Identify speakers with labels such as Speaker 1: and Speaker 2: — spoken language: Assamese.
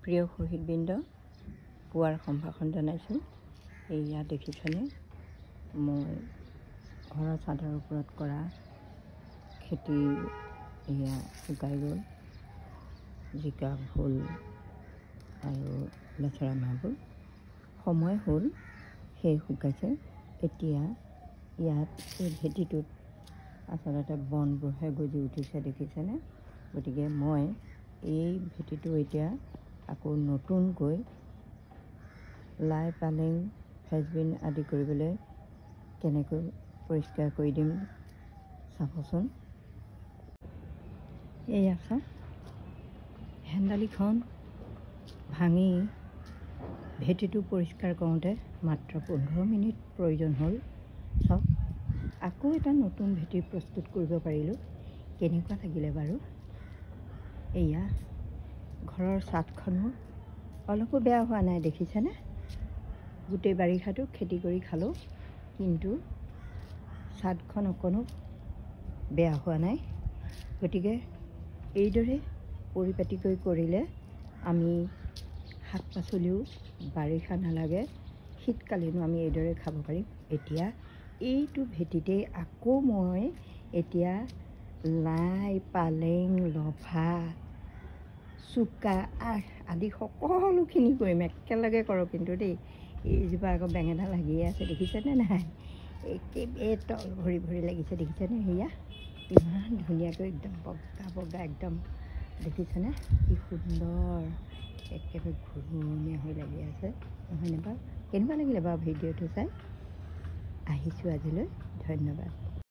Speaker 1: প্ৰিয় শহীদবৃন্দ, পুৱাৰ সম্ভাষণ জনাইছোঁ। এয়া দেখিছেনে, মই ঘৰৰ চাদৰ ওপৰত কৰা খেতি এয়া শুকাই গ'ল। জিকা, ভোল আৰু লেচেৰা মাহবোৰ সময় হ'ল, সেই শুকাইছে। এতিয়া ইয়াত এই ভেটিটোত আচলতে বনবোৰহে গজি উঠিছে, দেখিছেনে? গতিকে মই এই ভেটিটো এতিয়া আকৌ নতুনকৈ লাই, পালেং, ফ্ৰেঞ্চবিন আদি কৰিবলৈ কেনেকৈ পৰিষ্কাৰ কৰি দিম চাবচোন। এয়া চাওক, হেন্দালিখন ভাঙি ভেটিটো পৰিষ্কাৰ কৰোঁতে মাত্ৰ 15 মিনিট প্ৰয়োজন হ'ল। চাওক, আকৌ এটা নতুন ভেটি প্ৰস্তুত কৰিব পাৰিলোঁ। কেনেকুৱা লাগিলে বাৰু? এয়া ঘৰৰ ছাদখনো অলপো বেয়া হোৱা নাই, দেখিছেনে? গোটেই বাৰিষাটো খেতি কৰি খালোঁ, কিন্তু ছাদখন অকণো বেয়া হোৱা নাই। গতিকে এইদৰে পৰিপাটিকৈ কৰিলে আমি শাক পাচলিও বাৰিষা নালাগে, শীতকালিনো আমি এইদৰে খাব পাৰিম। এতিয়া এইটো ভেটিতেই আকৌ মই এতিয়া লাই, পালেং, লফা, চুকা আদি সকলোখিনি কৰিম, একেলগে কৰোঁ কিন্তু দেই। এইজোপা আকৌ বেঙেনা লাগিয়ে আছে, দেখিছেনে নাই? একেবাৰে তল ভৰি ভৰি লাগিছে, দেখিছেনে? সেয়া ইমান ধুনীয়াকৈ একদম বগা বগা, একদম দেখিছেনে? কি সুন্দৰ, একেবাৰে ঘূৰণীয়া হৈ লাগি আছে, নহয়নে বাৰু? কেনেকুৱা লাগিলে বাৰু ভিডিঅ'টো চাই? আহিছোঁ আজিলৈ, ধন্যবাদ।